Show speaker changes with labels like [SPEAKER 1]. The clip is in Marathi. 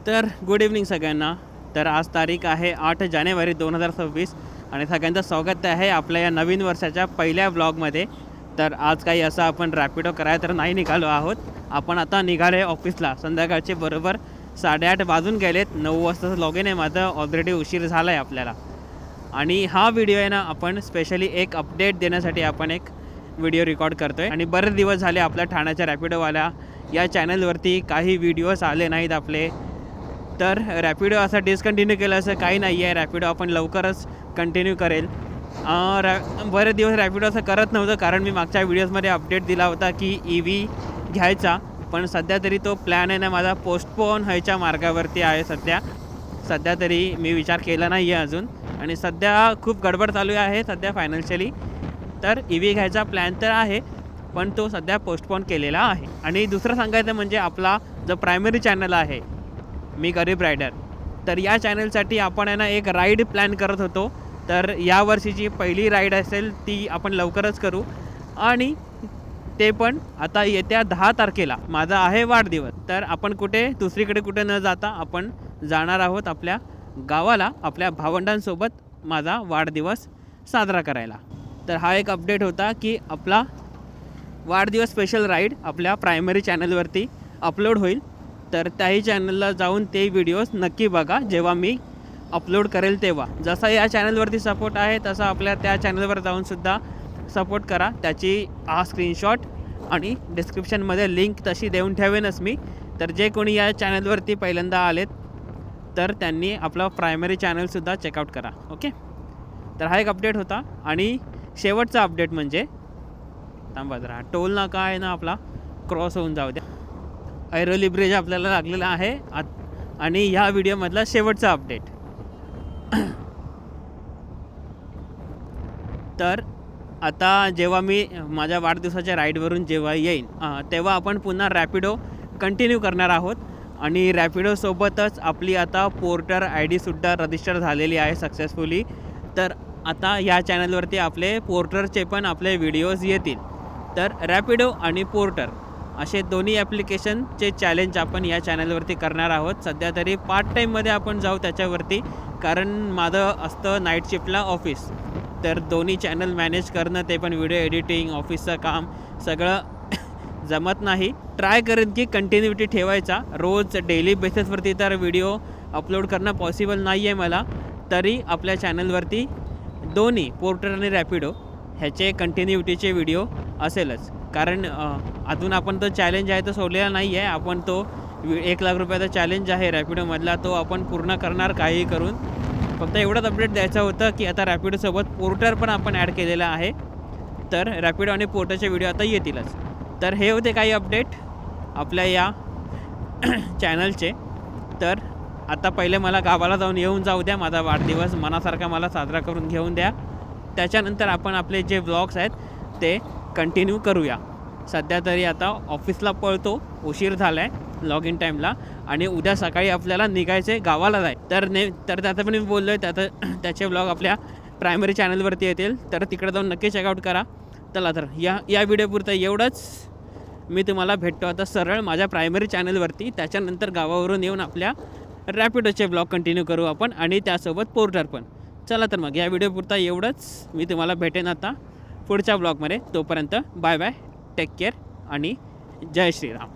[SPEAKER 1] तर गुड इव्हनिंग सगळ्यांना. तर आज तारीख आहे 8 जानेवारी 2026 आणि सगळ्यांचं स्वागत आहे आपल्या या नवीन वर्षाच्या पहिल्या ब्लॉगमध्ये. तर आज काही असं आपण रॅपिडो करायला तर नाही निघालो आहोत. आपण आता निघालो आहे ऑफिसला. संध्याकाळचे बरोबर 8:30 वाजून गेलेत. 9 वाजताचं लॉग इन आहे माझं. ऑलरेडी उशीर झाला आहे आपल्याला. आणि हा व्हिडिओ आहे ना, आपण स्पेशली एक अपडेट देण्यासाठी आपण एक व्हिडिओ रेकॉर्ड करतो आहे. आणि बरेच दिवस झाले आपल्या ठाण्याच्या रॅपिडोवाल्या या चॅनलवरती काही व्हिडिओज आले नाहीत आपले. तर रॅपिडो असं डिस्कंटिन्यू केलं असं काही नाही आहे. रॅपिडो आपण लवकरच कंटिन्यू करेल. बरेच दिवस रॅपिडो असं करत नव्हतं, कारण मी मागच्या व्हिडिओजमध्ये अपडेट दिला होता की EV घ्यायचा. पण सध्या तरी तो प्लॅन आहे ना माझा पोस्टपोन व्हायच्या मार्गावरती आहे. सध्या तरी मी विचार केला नाही आहे अजून. आणि सध्या खूप गडबड चालू आहे सध्या फायनान्शियली. तर EV घ्यायचा प्लॅन तर आहे, पण तो सध्या पोस्टपोन केलेला आहे. आणि दुसरं सांगायचं म्हणजे आपला जो प्रायमरी चॅनल आहे मी गरीब रायडर, तर या चॅनलसाठी आपण आहे ना एक राईड प्लॅन करत होतो. तर यावर्षीची पहिली राईड असेल ती आपण लवकरच करू. आणि ते पण आता येत्या 10 तारखेला माझा आहे वाढदिवस. तर आपण दुसरीकडे कुठे न जाता आपण जाणार आहोत आपल्या गावाला, आपल्या भावंडांसोबत माझा वाढदिवस साजरा करायला. तर हा एक अपडेट होता की आपला वाढदिवस स्पेशल राईड आपल्या प्रायमरी चॅनलवरती अपलोड होईल. तर त्याही चॅनलला जाऊन ते व्हिडिओज नक्की बघा जेव्हा मी अपलोड करेल तेव्हा. जसा या चॅनलवरती सपोर्ट आहे तसा आपल्या त्या चॅनलवर जाऊनसुद्धा सपोर्ट करा. त्याची स्क्रीनशॉट आणि डिस्क्रिप्शनमध्ये लिंक तशी देऊन ठेवेनच मी. तर जे कोणी या चॅनलवरती पहिल्यांदा आलेत तर त्यांनी आपला प्रायमरी चॅनलसुद्धा चेकआउट करा. ओके. तर हा एक अपडेट होता. आणि शेवटचा अपडेट म्हणजे थांबा जरा, टोल नाका आहे ना आपला क्रॉस होऊन जाऊ द्या. ऐरोली ब्रिज आपल्याला लागलेला आहे. आणि ह्या व्हिडिओमधला शेवटचा अपडेट. तर आता जेव्हा मी माझ्या वाढदिवसाच्या राईडवरून जेव्हा येईन तेव्हा आपण पुन्हा रॅपिडो कंटिन्यू करणार आहोत. आणि रॅपिडोसोबतच आपली आता पोर्टर ID सुद्धा रजिस्टर झालेली आहे सक्सेसफुली. तर आता या चॅनलवरती आपले पोर्टरचे पण आपले व्हिडिओज येतील. तर रॅपिडो आणि पोर्टर असे दोन्ही ॲप्लिकेशनचे चॅलेंज आपण या चॅनलवरती करणार आहोत. सध्या तरी पार्ट टाईममध्ये आपण जाऊ त्याच्यावरती, कारण माझं असतं नाईट शिफ्टला ऑफिस. तर दोन्ही चॅनल मॅनेज करणं, ते पण व्हिडिओ एडिटिंग, ऑफिसचं काम सगळं जमत नाही. ट्राय करेन की कंटिन्युटी ठेवायचा. रोज डेली बेसिसवरती तर व्हिडिओ अपलोड करणं पॉसिबल नाही आहे मला. तरी आपल्या चॅनलवरती दोन्ही पोर्टर आणि रॅपिडो ह्याचे कंटिन्युटीचे व्हिडिओ असेलच. कारण अजून आपण तो चॅलेंज आहे तो सोडलेला नाही आहे. आपण तो 1,00,000 रुपयाचा चॅलेंज आहे रॅपिडोमधला, तो आपण पूर्ण करणार काही करून. फक्त एवढंच अपडेट द्यायचं होतं की आता रॅपिडोसोबत पोर्टर पण आपण ॲड केलेला आहे. तर रॅपिडो आणि पोर्टरचे व्हिडिओ आता येतीलच. तर हे होते काही अपडेट आपल्या या चॅनलचे. तर आता पहिले मला गावाला येऊन जाऊ द्या. माझा वाढदिवस मनासारखा मला साजरा करून घेऊन द्या. त्याच्यानंतर आपण आपले जे ब्लॉग्स आहेत ते कंटिन्यू करूया. सध्या तरी आता ऑफिसला पळतो, उशीर झाला आहे लॉग इन टाईमला. आणि उद्या सकाळी आपल्याला निघायचे गावाला जाय. तर त्याचं पण मी बोललो आहे, त्याचे ब्लॉग आपल्या प्रायमरी चॅनलवरती येतील. तर तिकडे जाऊन नक्की चेकआउट करा. चला तर या व्हिडिओपुरतं एवढंच. मी तुम्हाला भेटतो आता सरळ माझ्या प्रायमरी चॅनलवरती. त्याच्यानंतर गावावरून येऊन आपल्या रॅपिडोचे ब्लॉग कंटिन्यू करू आपण, आणि त्यासोबत पोर्टर पण. चला तर मग या व्हिडिओपुरता एवढंच. मी तुम्हाला भेटेन आता पुढच्या ब्लॉगमध्ये. तोपर्यंत बाय बाय, टेक केअर आणि जय श्रीराम.